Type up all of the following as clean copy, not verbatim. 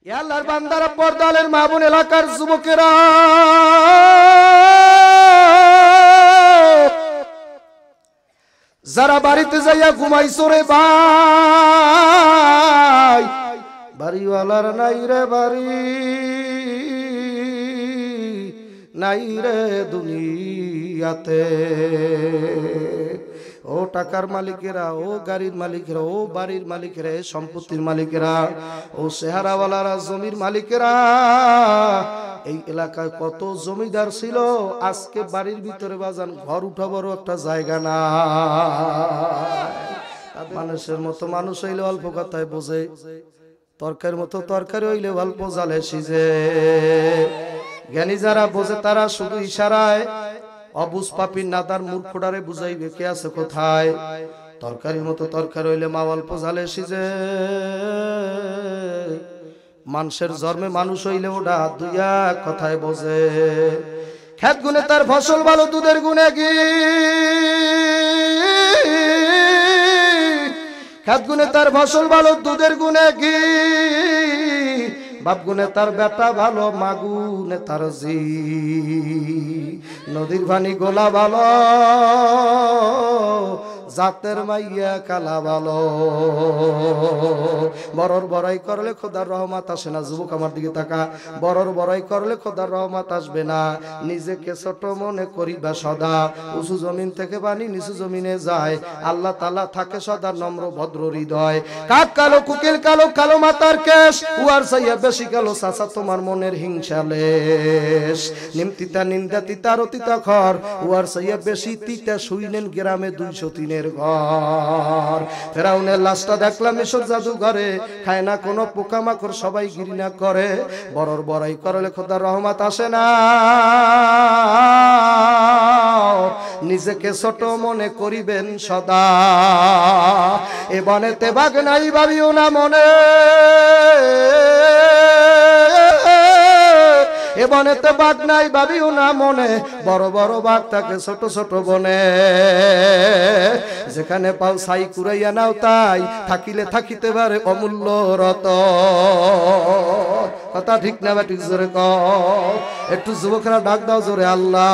এ আল্লাহর বান্দারা, পর্দালের মা বোন, এলাকার যুবকেরা, যারা বাড়িতে যাইয়া ঘুমাইছো রে ভাই, বাড়িওয়ালার নাই রে বাড়ি, নাই রে দুনিয়াতে। ও টাকার মালিকেরা, ও গাড়ির মালিকেরা, ও বাড়ির মালিকেরা, সম্পত্তির মালিকেরা, ও চেহারাওয়ালারা, জমির মালিকেরা, এই এলাকায় কত জমিদার ছিল, আজকে বাড়ির ভিতরে বাজান ঘর উঠাবারও একটা জায়গা না। মানুষের মতো মানুষ হইলে অল্প কথায় বোঝে, তরকারির মতো তরকারি হইলে অল্প জালে সিজে। জ্ঞানী যারা বোঝে তারা শুধু ইশারায় অবুঝ পাপীর নাদার মূর্খটারে বুঝাইবে কে আছে কোথায়। তরকারির মতো তরকারি হইলে মা অল্প জালে সিজে। মানুষের জন্মে মানুষ হইলে ওটা দুইয়া কথায় বোঝে। খেত গুনে তার ফসল ভালো, দুধের গুনে কি, খেত গুনে তার ফসল ভালো, দুধের গুনে কি, বাপ গুনে তার বেটা ভালো, মা গুনে তার জি, নদীর পানি গোলা ভালো, জাতের মাইয়া কালা ভালো। বড়র বড়াই করলে খোদার রহমত আসে না। যুবক আমার দিকে তাকা, বড়র বড়াই করলে খোদার রহমত আসবে না। নিজেকে ছোট মনে করিবা সদা, উঁচু জমিন থেকে পানি নিচু জমিনে যায়, আল্লাহ তাআলা থাকে সদা নম্র ভদ্র হৃদয়। কাক কালো, কুকিল কালো, কালো মাতার কেশ, উয়ার চাইয়া বেশি কালো চাচা তোমার মনের হিংসা লেশ। নিমতিতা নিন্দা তিতা রতিতা খর, উয়ার চাইয়া বেশি তিতা শুইলেন গ্রামে 203 ঘর। ফেরাউনের লাশটা দেখলাম মিশর জাদুঘরে, খায় না কোনো পোকামাকড়, সবাই ঘৃণা করে। বড়র বড়াই করলে খোদার রহমত আসে না। নিজেকে ছোট মনে করিবেন সদা, এ বনেতে বাঘ নাই ভাবিও না মনে, এ বনেতে বাঘ নাই ভাবিও না মনে, বড় বড় বাঘ থাকে ছোট ছোট বনে। যেখানে পাও ছাই কুড়াইয়া নাও তাই, থাকিলে থাকিতে পারে অমূল্য রত। কথা ঠিক না বা ঠিক? জোরে কও, একটু যুবকরা ডাক দাও জোরে আল্লাহ।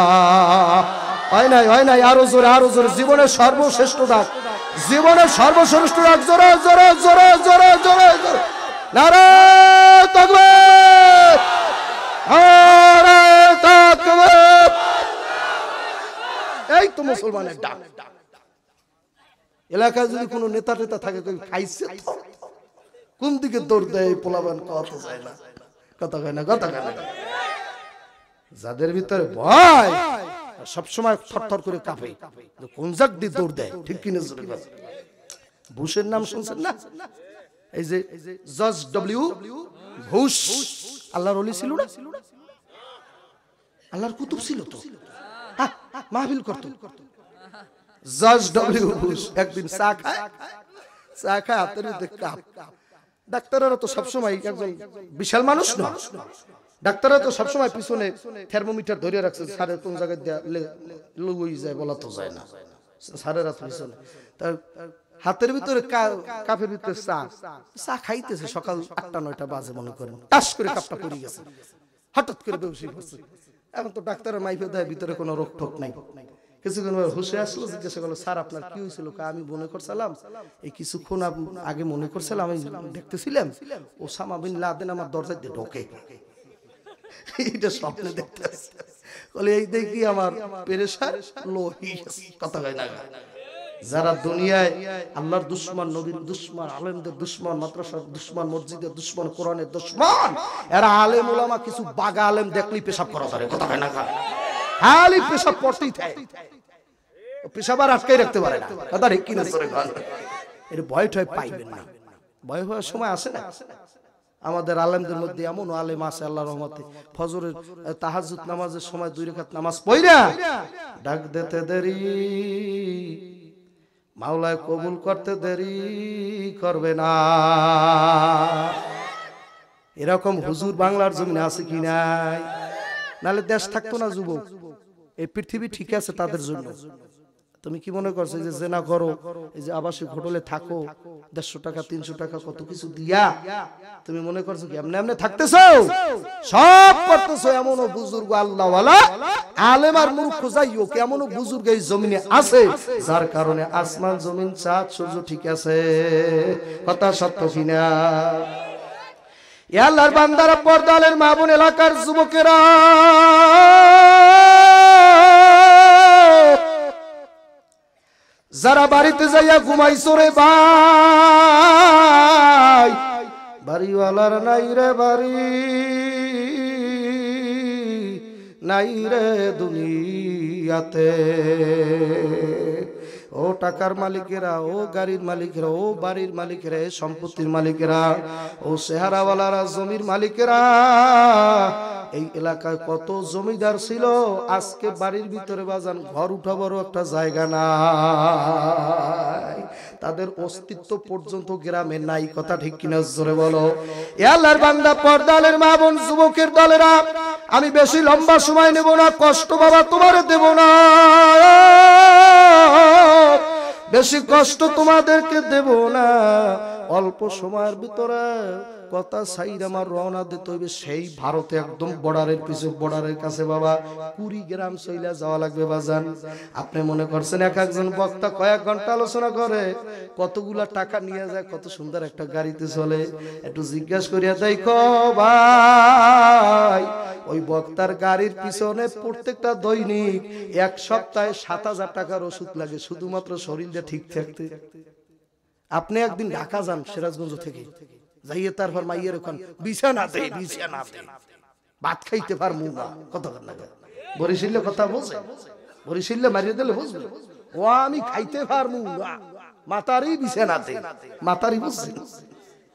হয় নাই, হয় নাই, আরো জোরে, আরো জোরে। জীবনের সর্বশ্রেষ্ঠ ডাক, জীবনের সর্বশ্রেষ্ঠ ডাক, জোরে জোরে জোরে জোরে জোরে জোরে। নারে তাকবীর, নারে তাকবীর। এই তো মুসলমানের ডাক। এলাকায় যদি কোনো নেতা টেতা থাকে, খাইছে কোন দিকে দৌড় দেয় পোলাবান, কথা যায় না, কথা কয় না, কথা কয় না। যাদের ভিতরে ভয় সবসময় থরথর করে কাঁপে, কোন জাক দিয়ে দৌড় দেয়, ঠিক কিনা? বুশের নাম শুনছেন না? এই যে জর্জ ডব্লিউ বুশ, আল্লাহর ওলি ছিল না? আল্লাহর কুতুব ছিল তো, মাহফিল করতো। জর্জ ডব্লিউ বুশ একদিন চা খায়, চা খায় হাতের মধ্যে কাপ। ডাক্তাররা তো সবসময় একজন বিশাল মানুষ না, ডাক্তাররা তো সবসময় পিছনে থার্মোমিটার ধরে রাখছে, সারে কোন জায়গায় লুই যায় বলা তো যায় না, সারের পিছনে। তার হাতের ভিতরে কাপের ভিতরে চা, চা খাইতেছে, সকাল 8টা-9টা বাজে মনে করেন, টাস করে কাপটা পড়ে গেছে, হঠাৎ করে বেহুশি হচ্ছে। এখন তো ডাক্তারের মাইফে দেয় ভিতরে কোনো রোগ ঠোক নাই। কিছুক্ষণ হুশে আসলো, জিজ্ঞাসা করলো, স্যার আপনার কি হয়েছিল? আমি মনে করছিলাম এই কিছুক্ষণ আগে মনে করছিলাম আমি দেখতেছিলাম ওসামা বিন লাদেন আমার দরজায় দিয়ে ঢোকে, এইটা স্বপ্নে দেখতেছি। বলে এই দেখি আমার প্রেসার লো হয়ে গেছে, কথা কয় না। যারা দুনিয়ায় আল্লাহর দুশমন, নবীর দুশমন, আলেমদের দুশমন, মাদ্রাসার দুশমন, মসজিদের দুশমন, কোরআনের দুশমন, এরা আলেম ওলামা কিছু বাগা আলেম দেখলেই পেশাব করা ধরে, কথা কয় না। খালি পেশাব পড়তেই থাকে, পেশাব আর আটকাই রাখতে পারে না, কথা ঠিক কিনা? এর ভয় ঠয় পাইবেন না, ভয় হওয়ার সময় আসে না। আমাদের আলেমদের মধ্যে এমন আলেম আছে আল্লাহর রহমতে, ফজরের তাহাজ্জুদ নামাজের সময় 2 রাকাত নামাজ পড়া ডাক দিতে দেরি, মাওলায় কবুল করতে দেরি করবে না। এরকম হুজুর বাংলার জমিনে আছে কি নাই? নালে দেশ থাকতো না যুবক। এই পৃথিবী ঠিক আছে তাদের জন্য, তুমি কি মনে করছো যে জেনা করো, এই যে আবাসিক হোটেলে থাকো, 150 টাকা 300 টাকা কত কিছু দিয়া তুমি মনে করছো কি এমনি এমনি থাকতেছো? সব করতেছো। এমনও বুজুর্গ আল্লাহওয়ালা আলেম আর মূর্খ যাই হোক, এমনও বুজুর্গ এই জমিনে আছে যার কারণে আসমান জমিন চাঁদ সূর্য ঠিক আছে। কথা সত্য কিনা? আল্লাহর বান্দারা, পর্দালের মা বোন, এলাকার যুবকেরা, যারা বাড়িতে যাইয়া ঘুমাইছো রে ভাই, বাড়িওয়ালার নাই রে বাড়ি, নাই রে দুনিয়াতে। ও টাকার মালিকেরা, ও গাড়ির মালিকেরা, ও বাড়ির মালিকেরা, সম্পত্তির মালিকেরা, ও চেহারাওয়ালারা, জমির মালিকেরা, এই এলাকায় কত জমিদার ছিল, আজকে বাড়ির ভিতরে বাজান ঘর উঠা বড় একটা জায়গা নাই, তাদের অস্তিত্ব পর্যন্ত গ্রামে নাই। কথা ঠিক কিনা জোরে বলো। আল্লাহর বান্দা, পর্দালের মা বোন, যুবকের দলেরা, আমি বেশি লম্বা সময় নেব না, কষ্ট বাবা তোমারে দেব না, বেশি কষ্ট তোমাদেরকে দেব না। অল্প সময়ের ভিতরে কথা সাইড আমার রওনা দিতে হইবে সেই ভারতে, একদম বর্ডারের পিছু, বর্ডারের কাছে বাবা 20 গ্রাম চইলা যাওয়া লাগবে বাজান। আপনি মনে করছেন এক একজন বক্তা কয়েক ঘন্টা আলোচনা করে, কতগুলা টাকা নিয়ে যায়, কত সুন্দর একটা গাড়িতে চলে। একটু জিজ্ঞাসা করিয়া দেখো ভাই, ওই বক্তার গাড়ির পিছনে প্রত্যেকটা দৈনিক 1 সপ্তাহে 7000 টাকার ওষুধ লাগে, শুধুমাত্র শরীরটা ঠিক থাকতে। আপনি একদিন ঢাকা যান সিরাজগঞ্জ থেকে, যাইয়ে তারপর মাইয়ের ওখান বিছানাতে ভাত খাইতে পারবো না। কত বরিশিল্লে কথা বলছে, বরিশিল্লে মারিয়ে দিলে বুঝবে, ও আমি খাইতে পারবো না, মাতারি বিছানাতে, মাতারি বুঝছেন?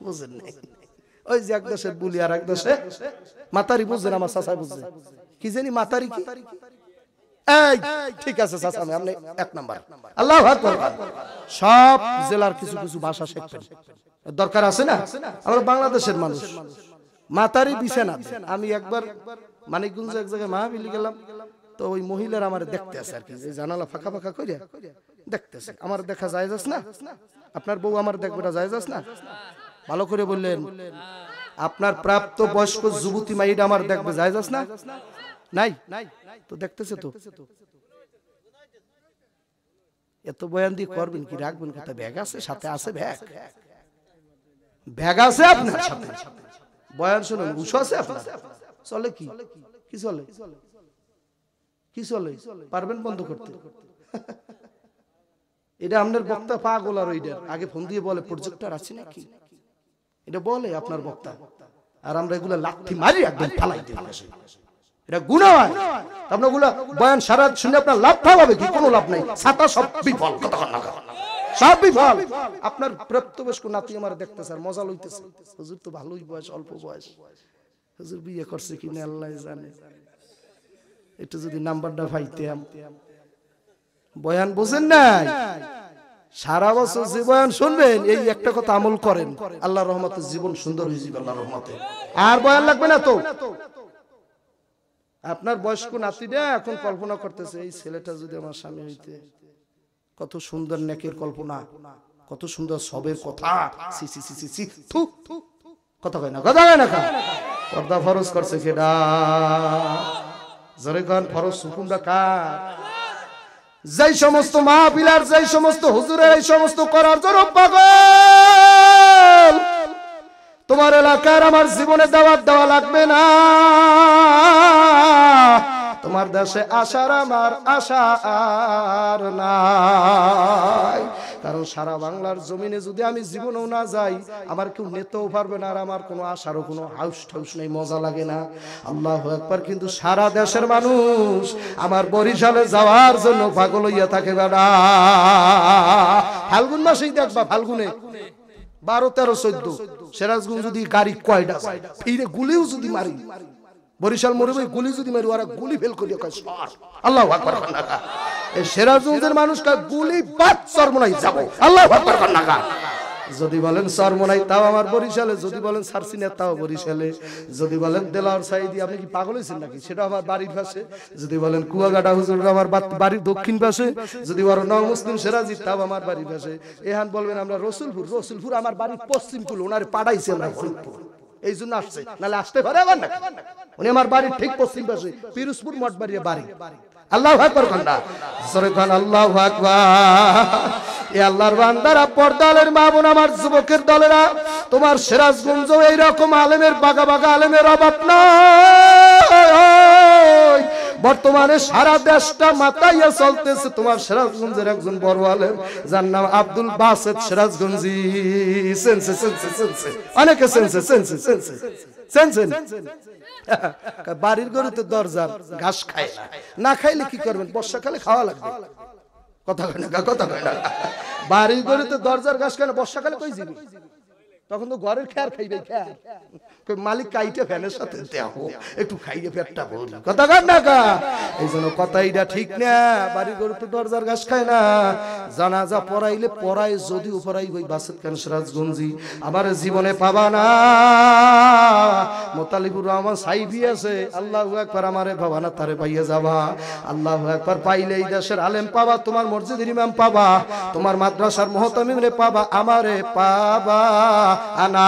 বুঝেন নাই? ওই যে এক দেশে বলি আর এক দেশে মাতারি বুঝছেন? আমার চাচা বুঝছে কি জানি মাতারি কি? এই ঠিক আছে চাচা, আমি আপনি 1 নাম্বার। আল্লাহু আকবার। সব জেলার কিছু কিছু ভাষা শিখবেন, দরকার আছে না? আমরা বাংলাদেশের মানুষ, মাতারি বিছানা। আমি একবার মানিকগঞ্জ এক জায়গায় মাহফিলে গেলাম, তো ওই মহিলার আমার দেখতে আছে আর কি, যে জানালা ফাঁকা ফাঁকা কইরা দেখতেছে। আমার দেখা যায় যাস না? আপনার বউ আমার দেখবেটা যায় যাস না? ভালো করে বললেন। আপনার প্রাপ্ত বয়স্ক যুবতী মাইটা আমার দেখবে যায় যাস না? নাই তো দেখতেছে তো। এত বয়ান দিয়ে করবেন কি, রাখবেন কথা? ব্যাগ আছে সাথে? আছে ব্যাগ? ব্যাগ আছে আপনার সাথে? বয়ান শুনুন, উৎস আছে আপনার? চলে কি? কি চলে? কি চলে? পারবেন বন্ধ করতে? এটা আপনার বক্তা পাগল। আর ওইটা আগে ফোন দিয়ে বলে প্রজেক্টর আছে নাকি, এটা বলে আপনার বক্তা, আর আমরা এগুলা লাঠি মারি একদম ফালাই দিই। এটা গুনাহ হয়। আপনার গুলা বয়ান সারা শুনে আপনার লাভ হবে কি? কোনো লাভ নাই, ছাতা সব বিফল, সব বিফল। আপনার প্রাপ্তবয়স্ক নাতি আমার দেখতে স্যার মজা লইতেছে, হুজুর তো ভালোই বয়স, অল্প বয়স, হুজুর বিয়ে করছে কিনা আল্লাহ জানে, একটু যদি নাম্বারটা পাইতাম। বয়ান বোঝেন নাই? সারা বছর যে বয়ান শুনবেন, এই একটা কথা আমল করেন, আল্লাহর রহমতে জীবন সুন্দর হয়ে যাবে আল্লাহর রহমতে। আর বয়ান লাগবে না তো। আপনার বয়স্ক নাতিটা এখন কল্পনা করতেছে, এই ছেলেটা যদি আমার স্বামী হইতে, কত সুন্দর নেকের কল্পনা, কত সুন্দর সবের কথা। সি সি সি সি থু কথা কয় না, কথা কয় না। পর্দা ফরজ করছে কেডা? জোরে কোন ফরজ হুকুমটা কার? যেই সমস্ত মাহফিল আর যেই সমস্ত হুজুরের এই সমস্ত করার জন্য পাগল, তোমার এলাকার আমার জীবনে দাওয়াত দেওয়া লাগবে না। তোমার দেশে আসার আমার আশা আর নাই, কারণ সারা বাংলার জমিনে যদি আমি জীবনেও না যাই, আমার কেউ নিতেও পারবে না, আর আমার কোনো আশারও কোনো হাউস ঠাউস নেই, মজা লাগে না। আল্লাহু আকবার। কিন্তু সারা দেশের মানুষ আমার বরিশালে যাওয়ার জন্য পাগল হইয়া থাকে। বেড়া ফাল্গুন মাসেই দেখবা, ফাল্গুনে 12, 13, 14 সিরাজগঞ্জ যদি গাড়ি কয়টা ফিরে গুলিও যদি মারি, বরিশাল মরবে গুলি যদি মারি, ওরা গুলি ফেল করে কয় সর। আল্লাহু আকবার। এই সিরাজগঞ্জের মানুষটা গুলি বাদ সর্বনাই যাব। আল্লাহু আকবার। যদি বলেন চরমোনাই তাও আমার বরিশালে, যদি বলেন সারসিনা তাও বরিশালে, যদি বলেন দেলাওয়ার সাইদি আপনি কি পাগল হয়েছেন নাকি সেটা আমার বাড়ির পাশে, যদি বলেন কুয়াকাটা হুজুর আমার বাড়ির দক্ষিণ পাশে, যদি বলেন নও মুসলিম সিরাজি তাও আমার বাড়ির পাশে। এখান বলবেন আমরা রসুলপুর আমার বাড়ির পশ্চিম কুল, ওনারে পাঠাইছে আমরা ফরিদপুর এই জন্য আসছে, নাহলে আসতে পারে আবার না। উনি আমার বাড়ির ঠিক পশ্চিম পাশে পিরোজপুর মঠবাড়িয়া বাড়ি। আল্লাহু আকবার কন্ডা জোরে কোন আল্লাহু আকবার। এই আল্লাহর বান্দারা, পর্দালের মা বোন, আমার যুবকের দলেরা, তোমার সিরাজগঞ্জ এইরকম আলেমের বাগা বাগা আলেমের অভাব নাই। বর্তমানে সারা দেশটা মাতাইয়া চলতেছে তোমার সিরাজগঞ্জের একজন বড় আলেম, যার নাম আব্দুল বাসেত সিরাজগঞ্জি। সেনসে সেনসে সেনসে অনেকে সেনসে সেনসে সেনসে সেনসে বাড়ির গরুতে দরজার ঘাস খায় না, না খাইলে কি করবেন? বর্ষাকালে খাওয়া লাগবে। কথা কয় না, কথা কয় না। বাড়ির গরুতে দরজার ঘাস খায় না, বর্ষাকালে কই যাবি? তখন তো ঘরের খেয়ার খাইবে, খেয়ার মালিক কাইটে ফ্যানের সাথে দেখো একটু খাইয়ে পেটটা ভরি। কথা কয় না কা? এই জন্য কথাইটা ঠিক না। বাড়ির গরুতে দরজার ঘাস খায় না। জানাজা পড়াইলে পড়াই, যদি পড়াই ওই বাসেত খান সিরাজগঞ্জি আমার জীবনে পাবা না। মোতালিবুর রহমান সাইফি আছে, আল্লাহু আকবার, আমারে পাবা না তারে পাইয়া যাবা। আল্লাহু আকবার পাইলে এই দেশের আলেম পাবা, তোমার মসজিদের ইমাম পাবা, তোমার মাদ্রাসার মুহতামিমরে পাবা, আমারে পাবা আনা।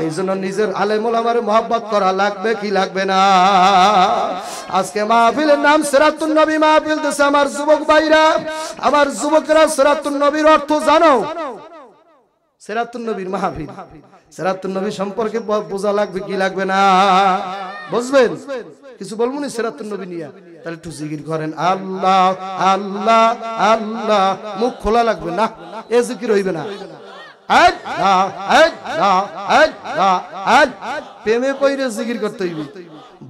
এই জন্য নিজের আলেম ওলামারে মহব্বত করা লাগবে কি লাগবে না? আজকে মাহফিলের নাম সিরাতুন নবী মাহফিল দিছে আমার যুবক ভাইরা, আমার যুবকরা। সিরাতুন নবীর অর্থ জানো? সিরাতুন নবীর মাহফিল, সিরাতুন নবী সম্পর্কে বোঝা লাগবে কি লাগবে না? বুঝবেন? কিছু বলবো না সিরাতুন নবী নিয়ে? তাহলে একটু জিকির করেন আল্লাহ আল্লাহ আল্লাহ। মুখ খোলা লাগবে না, এ জিকির হইবে না। প্রেমে পইরে জিকির করতে হইবে,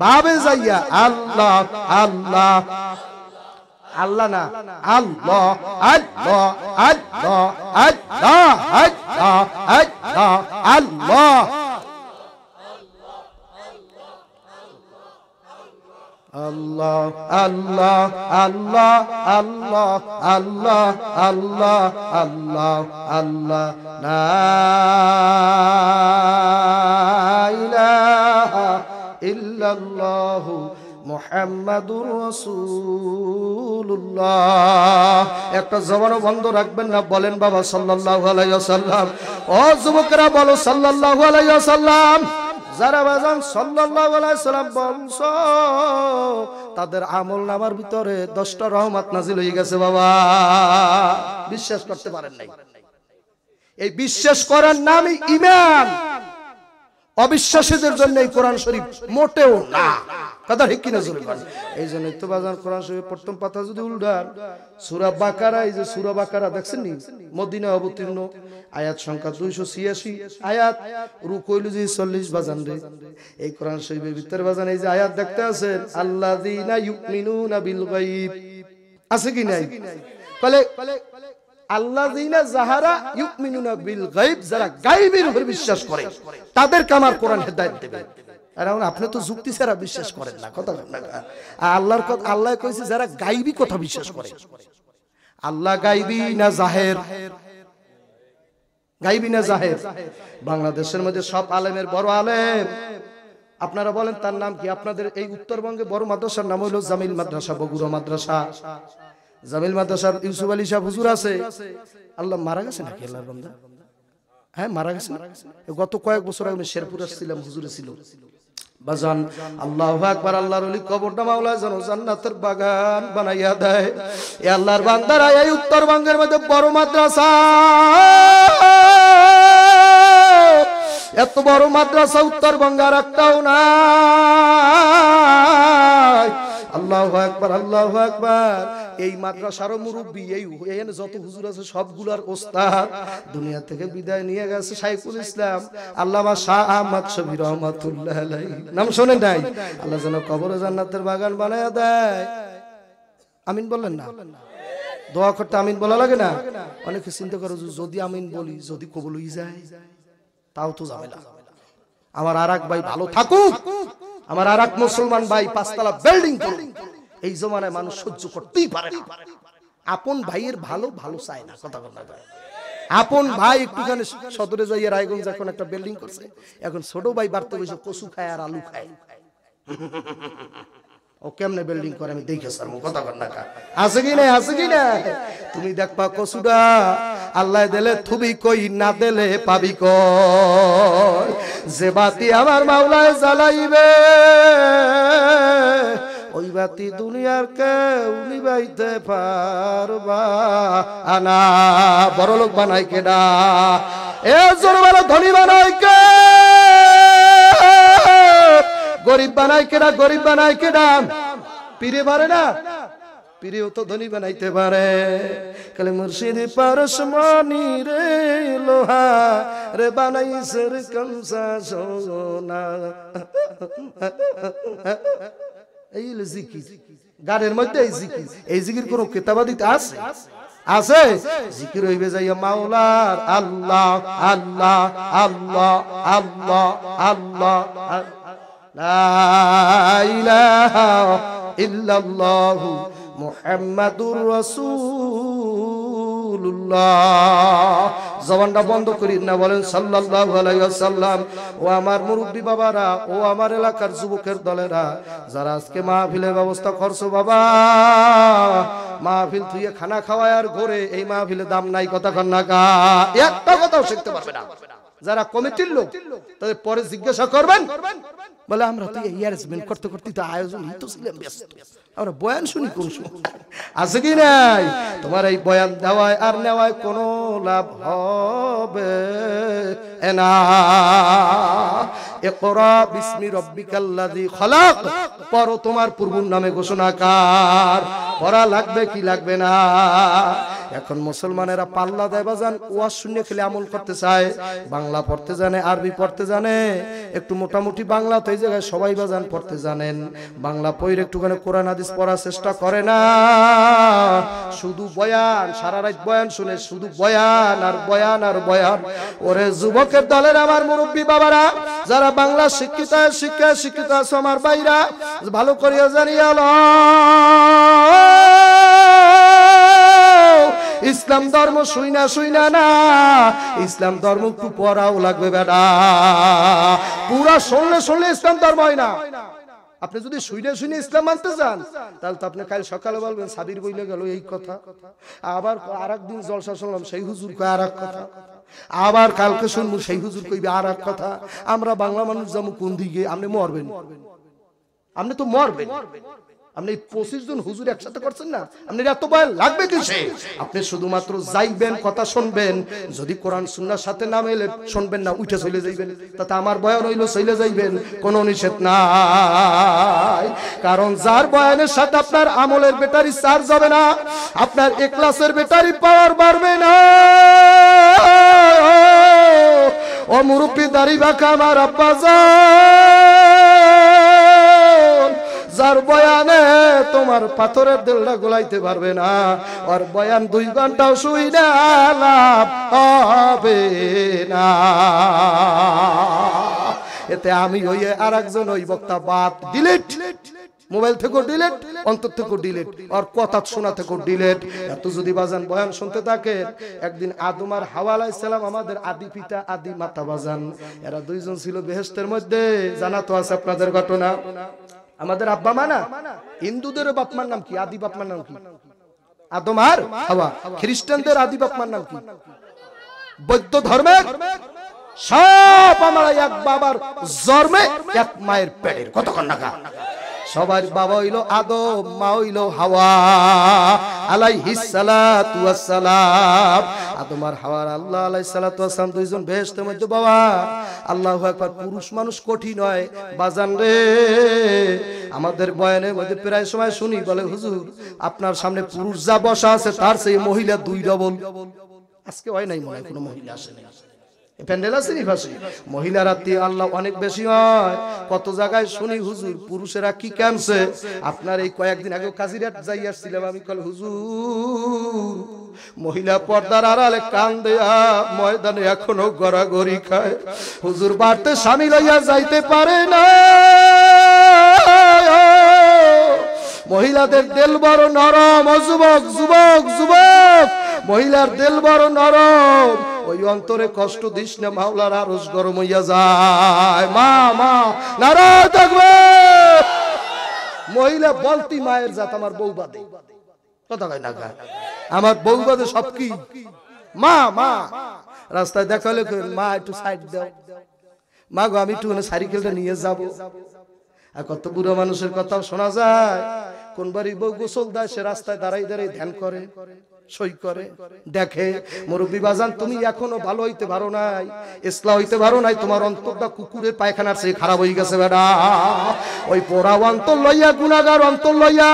ভাবে যাইয়া আল্লাহ আল্লাহ আল্লাহ না আল্লাহ আল্লাহ আল্লাহ আল্লাহ আল্লাহ আল্লাহ আল্লাহ আল্লাহ আল্লাহ আল্লাহ আল্লাহ আল্লাহ আল্লাহ আল্লাহ আল্লাহ লা ইলাহা ইল্লাল্লাহু মুহাম্মাদুর রাসূলুল্লাহ। একটা জবানও বন্ধ রাখবেন না, বলেন বাবা সাল্লাল্লাহু আলাইহি ওয়াসাল্লাম। ও যুবকরা বলো সাল্লাল্লাহু আলাইহি ওয়াসাল্লাম। যারা বাজান সাল্লাল্লাহু আলাইহি ওয়াসাল্লাম বলছো, তাদের আমল নামার ভিতরে 10টা রহমত নাজিল হয়ে গেছে বাবা। বিশ্বাস করতে পারেন নাই? এই বিশ্বাস করার নামই ঈমান। অবিশ্বাসীদের জন্য এই কোরআন শরীফ মোটেও না। কথা ঠিক কিনা জোরে বলেন? এই জন্য তো বাজান কোরআন শরীফের প্রথম পাতা যদি উল্টান, সূরা বাকারা, এই যে সূরা বাকারা দেখছেন নি, মদিনায় অবতীর্ণ, আয়াত সংখ্যা 286 আয়াত, রুকু হইল যে 40 বাজান রে। এই কোরআন শরীফের ভিতরে বাজান এই যে আয়াত দেখতে আছেন, আল্লাযীনা ইউমিনুনা বিল গায়ব, আছে কি নাই? বলে আল্লাযীনা যাহারা ইউমিনুনা বিল গায়ব, যারা গায়বের উপর বিশ্বাস করে তাদেরকে আমার কোরআন হেদায়েত দেবে। আর আপনি তো যুক্তি ছাড়া বিশ্বাস করেন না। কথা বলেন না। আল্লাহর কথা, আল্লাহ কইছে যারা গায়বী কথা বিশ্বাস করে। আল্লাহ গায়বী না জাহের? গায়বী না জাহের? বাংলাদেশের মধ্যে সব আলেমের বড় আলেম আপনারা বলেন তার নাম কি? আপনাদের এই উত্তরবঙ্গে বড় মাদ্রাসার নাম হলো জামিল মাদ্রাসা, বগুড়া মাদ্রাসা। জামিল মাদ্রাসার ইউসুফ আলী সাহেব হুজুর আছে। আল্লাহ মারা গেছে নাকি আল্লাহর বান্দা? হ্যাঁ মারা গেছে। গত কয়েক বছর আগে শেরপুর আসছিলাম, হুজুরে ছিল বাজান। আল্লাহু আকবার। আল্লাহর ওলি কবরটা মাওলা যেন জান্নাতের বাগান বানাইয়া দেয়। এ আল্লাহর বান্দারা, এই উত্তরবঙ্গের মধ্যে বড় মাদ্রাসা, এত বড় মাদ্রাসা উত্তরবঙ্গে আর একটাও নাই। আল্লাহু আকবার আল্লাহু আকবার। এই মাদ্রাসারও মুরব্বী, এই যত হুজুর আছে সবগুলার ওস্তাদ দুনিয়া থেকে বিদায় নিয়ে গেছে শাইখুল ইসলাম আল্লামা শাহ আহমদ শফি রহমাতুল্লাহ আলাইহি। নাম শুনেন নাই? আল্লাহ যেন কবরে জান্নাতের বাগান বানায়া দেয়। আমিন বললেন না? দোয়া করতে আমিন বলা লাগে না? অনেকে চিন্তা করো যদি আমিন বলি যদি কবুল হয়ে যায়, তাও তো ঝামেলা। আমার আর এক ভাই ভালো থাকুক, আমার আর এক মুসলমান ভাই 5 তলা বিল্ডিং করুক, এই জমানায় মানুষ সহ্য করতেই পারে না। আপন ভাইয়ের ভালো ভালো চায় না। কথা বল না? আপন ভাই একটুখানি সদরে যাইয়া রায়গঞ্জ এখন একটা বিল্ডিং করছে, এখন ছোট ভাই বাড়তে বসে কচু খায় আর আলু খায়। ও কেমনে বিল্ডিং করে আমি দেখে স্যার কথা কর না আছে কি না, আছে কি না? তুমি দেখবা কচুটা আল্লাহ দিলে থুবি কই, না দিলে পাবি কই। যে বাতি আমার মাওলায় জ্বালাইবে ওই বাতি দুনিয়ার কেউ নিবাইতে পারবা না। বড় লোক বানাই কেডা? এ জোর বড় ধনী বানাই কে? গরিব বানাই কেডা? গরিব বানাই কেডা? পীরে পারে না? পীরেও তো ধনী বানাইতে পারে। কালে মুর্শিদি পারসমানি রে লোহা রে বানাইছে রে কমসা সোনা। এই জিকির গানের মধ্যে এই জিকির, এই জিকির কোন কিতাবাদিতে আছে? আছে? জিকির হইবে যাইয়া মাওলার আল্লাহ আল্লাহ আল্লাহ আল্লাহ আল্লাহ লা ইলাহা ইল্লাল্লাহু মুহাম্মাদুর রাসূলুল্লাহ। জবানটা বন্ধ করি না, বলেন সাল্লাল্লাহু আলাইহি ওয়াসাল্লাম। ও আমার মুরব্বি বাবারা, ও আমার এলাকার যুবকের দলেরা, যারা আজকে মাহফিলের ব্যবস্থা করছো বাবা, মাহফিল তুই খানা খাওয়ায় আর ঘরে, এই মাহফিলের দাম নাই। কথা কর না কা? একটা কথাও শিখতে পারবে না। যারা কমিটির লোক তাদের পরে জিজ্ঞাসা করবেন, বলে আমরা তো ইয়ারজমেন্ট করতে করতে তো আয়োজন তো ছিলাম ব্যস্ত, আমরা বয়ান শুনি কোন সময়? আছে কি নাই? তোমার এই বয়ান দেওয়ায় আর নেওয়ায় কোনো লাভ হবে না। ইকরা বিসমি রাব্বিকাল্লাযী খালাক পড়ো, তোমার প্রভুর নামে ঘোষণাকার। পড়া লাগবে কি লাগবে না? এখন মুসলমানেরা পাল্লা দেয় বাজান, ওয়াজ শুনে খেলে আমল করতে চায়। বাংলা পড়তে জানে, আরবি পড়তে জানে, একটু মোটামুটি বাংলা তো এই জায়গায় সবাই বাজান পড়তে জানেন। বাংলা পড়ে একটুখানি কোরআন হাদিস পড়ার চেষ্টা করে না, শুধু বয়ান, সারা রাত বয়ান শুনে, শুধু বয়ান আর বয়ান আর বয়ান। ওরে যুবকের দলের আমার মুরব্বী বাবারা, যারা বাংলা শিক্ষিত শিক্ষিত আছে আমার ভাইরা, ভালো করিয়া জানিয়া ল, ইসলাম ধর্ম শুইনা না, ইসলাম ধর্ম একটু পড়াও লাগবে বেটা। পুরা শুনলে ইসলাম ধর্ম হয় না। আপনি যদি শুনে ইসলাম মানতে চান, তাহলে তো আপনি কাল সকালে বলবেন সাবির বইলে গেল এই কথা, আবার আরেকদিন জলসা শুনলাম সেই হুজুর কয় আর এক কথা, আবার কালকে শুনবো সেই হুজুর কইবে আর এক কথা। আমরা বাংলা মানুষ যাবো কোন দিকে? আপনি মরবেন, আপনি তো মরবেন। আপনি 25 জন হুজুর একসাথে করছেন না, আপনার এত ভয় লাগবে কিসে? আপনি শুধুমাত্র যাইবেন, কথা শুনবেন, যদি কোরআন সুন্নাহর সাথে না মেলে শুনবেন না, উঠে চলে যাইবেন। তাতে আমার বয়ান হইলো চলে যাইবেন, কোনো নিষেধ নাই। কারণ যার বয়ানের সাথে আপনার আমলের ব্যাটারি চার্জ হবে না, আপনার ইখলাসের ব্যাটারি পাওয়ার বাড়বে না। ও মুরব্বি দাড়ি বাঁকা আমার আব্বাজান, যার বয়ানে তোমার পাথরের দিলটা গোলাইতে পারবে না, আর বয়ান 2 ঘন্টাও শুই না লাভ হবে না। এতে আমি হইয়ে আর একজন ওই বক্তা বাদ ডিলিট, মোবাইল থেকে ডিলিট, অন্তর থেকে ডিলিট, আর কথা শোনা থেকে ডিলিট। এত যদি বাজান বয়ান শুনতে থাকে, একদিন আদম আর হাওয়া আলাইহিস সালাম আমাদের আদি পিতা আদি মাতা বাজান, এরা 2 জন ছিল বেহেশতের মধ্যে। জানা তো আছে আপনাদের ঘটনা। আমাদের আব্বা মা না, হিন্দুদের বাপমার নাম কি? আদি বাপমার নাম কি? আদম আর হাওয়া। খ্রিস্টানদের আদি বাপমার নাম কি? বৌদ্ধ ধর্মের সব আমরা এক বাবার জন্মে এক মায়ের পেটের। কতক্ষণ নাকা সবার বাবা হইল আদম, মা হইল হাওয়া আলাইহিস সালাতু ওয়াস সালাম। আদম আর হাওয়ার আল্লাহ আলাইহিস সালাতু ওয়াস সালাম 2 জন বেহেশতের মধ্যে। বাবা আল্লাহু আকবার। পুরুষ মানুষ কঠিন হয় বাজান রে। আমাদের বয়ানের মধ্যে প্রায় সময় শুনি, বলে হুজুর আপনার সামনে পুরুষ যা বসা আছে তার চেয়ে মহিলা 2 ডবল। আজকে হয় নাই মনে হয় কোনো মহিলা আসে নাই, প্যান্ডেল আছে নি পাশে, মহিলা রাত্রি আল্লাহ অনেক বেশি হয়। কত জায়গায় শুনি হুজুর পুরুষেরা কি কানছে। আপনার এই কয়েকদিন আগে কাজিরাট যাই আসছিলাম আমি, কল হুজুর মহিলা পর্দার আড়ালে কান দেয়া ময়দানে এখনো গড়াগড়ি খায়। হুজুর বাড়তে স্বামী লইয়া যাইতে পারে না। মহিলাদের দিল বড় নরম। যুবক যুবক যুবক মহিলার দিল বড় নরম, ওই অন্তরে কষ্ট দিস না, মাওলার আরশ গরম হইয়া যায়। মা মা নারায় থাকবে। মহিলা বলতি মায়ের জাত, আমার বউ বাদে কথা কয় না, আমার বউ বাদে সব কি মা মা। রাস্তায় দেখালে মা একটু সাইড দাও, মা গো আমি একটু সাইকেলটা নিয়ে যাব। আর কত বুড়ো মানুষের কথাও শোনা যায়, কোন বাড়ি বউ গোসল দেয়, সে রাস্তায় দাঁড়াই দাঁড়াই ধ্যান করে, সই করে, দেখে। মুরব্বী বাজান, তুমি এখনো ভালো হইতে পারো নাই, ইসলাম হইতে পারো নাই, তোমার অন্তরটা কুকুরের পায়খানার চেয়ে খারাপ হয়ে গেছে বেটা। ওই পোড়া অন্তর লইয়া, গুনাহগার অন্তর লইয়া,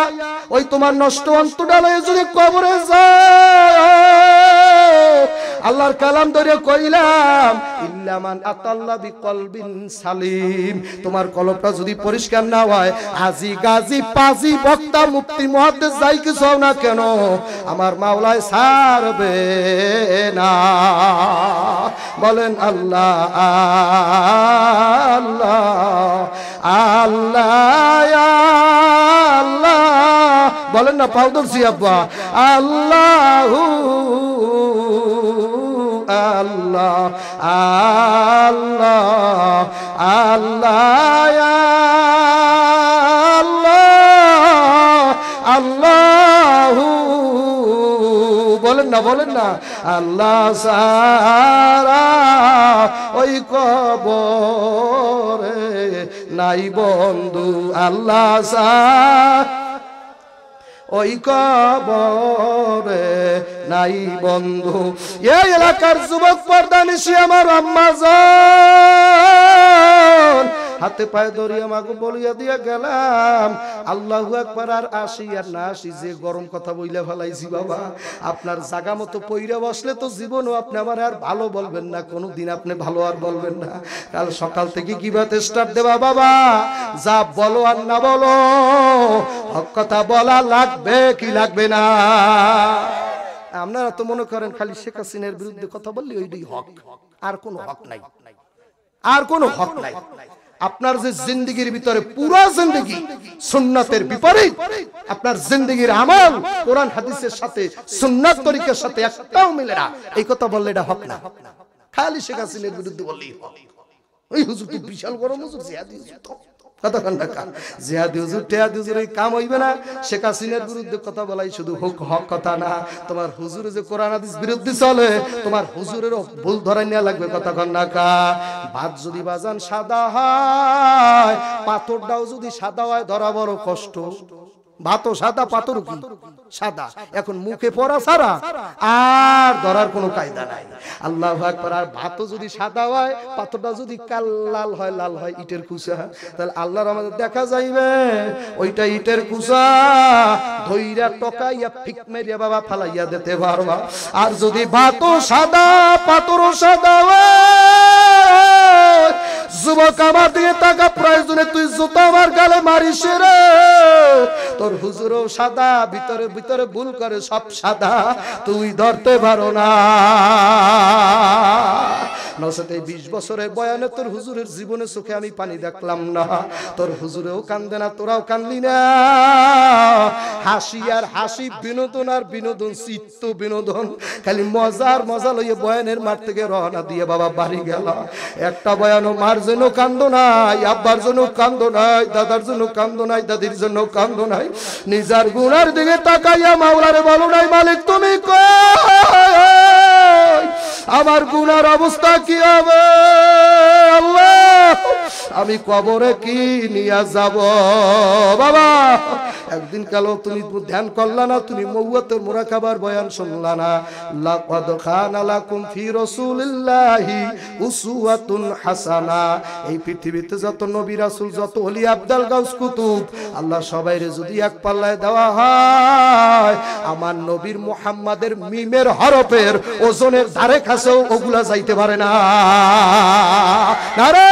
ওই তোমার নষ্ট অন্তরটা লইয়া যদি কবরে যায়, আল্লাহর কালাম ধরে কইলাম ইল্লামান আতাল্লা বিকলবিন সালিম, তোমার কলবটা যদি পরিষ্কার না হয়, আজি গাজী পাজি বক্তা মুফতি মুহাদ্দিস যাই কিছু না কেন, আমার মাওলায় ছাড়বে না। বলেন আল্লাহ আল্লাহ আল্লাহ আল্লাহ, বলেন না পাও ধরছি আব্বা, আল্লাহু আল্লাহ আল্লাহ আল্লাহ আল্লাহ আল্লাহু, বলেন না বলেন না, আল্লাহ সারা ওই কবরে নাই বন্ধু, আল্লাহ সারা ওই কবরে নাই বন্ধু। এই এলাকার যুবক পর্দানিশি আমার আম্মা জান, হাতে পায়ে ধরিয়া আমাকে বলিয়া দিয়া গেলাম আল্লাহু আকবার, আর আসি আর না আসি, যে গরম কথা বইলা ফেলাইছি বাবা। আপনার জায়গা মতো পইরা বসলে তো জীবনও আপনি আমার আর ভালো বলবেন না, কোনোদিন আপনি ভালো আর বলবেন না। কাল সকাল থেকে কিভাবে স্টার্ট দেবা বাবা, যা বলো আর না বলো, হক কথা বলা লাগবে কি লাগবে না। আপনারা তো মনে করেন খালি শেখ হাসিনার বিরুদ্ধে কথা বললে ওইটাই হক, আর কোনো হক নাই, আর কোনো হক নাই। আপনার যে জিন্দেগির ভিতরে পুরো জিন্দেগি সুন্নাতের বিপরীত, আপনার জিন্দেগির আমল কোরআন হাদিসের সাথে সুন্নাত তরিকার সাথে একটাও মিলে না, এই কথা বললে এটা হক না। খালি শেখ হাসিনার বিরুদ্ধে বললেই হক। ওই হুজুর তো বিশাল বড় হুজুর, জিহাদি হুজুর তো জিহাদি হুজুর টেহাদি হুজুর এই কাম হইবে না। শেখ হাসিনার বিরুদ্ধে কথা বলাই শুধু হক কথা না, তোমার হুজুরে যে কোরআন হাদিস বিরুদ্ধে চলে, তোমার হুজুরেরও ভুল ধরাই নেওয়া লাগবে কথা কন না কা। ভাত যদি বাজান সাদা হয়, পাথরটাও যদি সাদা হয় ধরা বড় কষ্ট। ভাতও সাদা, পাথর কি সাদা, এখন মুখে পড়া ছাড়া আর ধরার কোনো কায়দা নাই। আল্লাহু আকবার। আর ভাতও যদি সাদা হয়, পাথরটা যদি কাল লাল হয়, লাল হয় ইটের কুচা, তাহলে আল্লাহর আমাদের দেখা যাইবে ওইটা ইটের কুচা ধইরা টকাইয়া ফিক মেরিয়া বাবা ফালাইয়া দিতে পারবা। আর যদি ভাতও সাদা, পাথরও সাদা হয়, যুবক আমার দিকে টাকা প্রয়োজনে তুই জুতা আমার গালে মারিস রে। তোর হুজুরও সাদা, ভিতরে ভিতরে ভুল করে সব সাদা, তুই ধরতে পারো না। নসতে 20 বছরের বয়ানে তোর হুজুরের জীবনে চোখে আমি পানি দেখলাম না, তোর হুজুরেও কান্দে না, তোরাও কান্দলি না। হাসি আর হাসি, বিনোদন আর বিনোদন, চিত্ত বিনোদন, খালি মজার মজা লইয়ে বয়ানের মাঠ থেকে রওনা দিয়ে বাবা বাড়ি গেল। একটা বয়ানও মার জন্য কান্দো নাই, আব্বার জন্য কান্দো নাই, দাদার জন্য কান্দো নাই, দাদির জন্য কান্দো নাই, নিজের গুনার দিকে তাকাইয়া মাওলারে বলো নাই মালিক তুমি কই, আমার গুনার অবস্থা কি হবে আল্লাহ, আমি কবরে কি নিয়ে যাব বাবা। একদিন কালো তুমি ধ্যান করলা না, তুমি মৌয়াতের মুরাকাবার বয়ান শুনলা না, লাকাদ খানা লাকুম ফি রাসূলিল্লাহি উসওয়াতুন হাসানা। এই পৃথিবীতে যত নবী রাসূল, যত ওলি আব্দাল গাউস কুতুব, আল্লাহ সবাইরে যদি এক পাল্লায় দেওয়া হয়, আমার নবীর মুহাম্মাদের মিমের হরফের ওজনের ধারে কাছেও ওগুলা যাইতে পারে না। নারে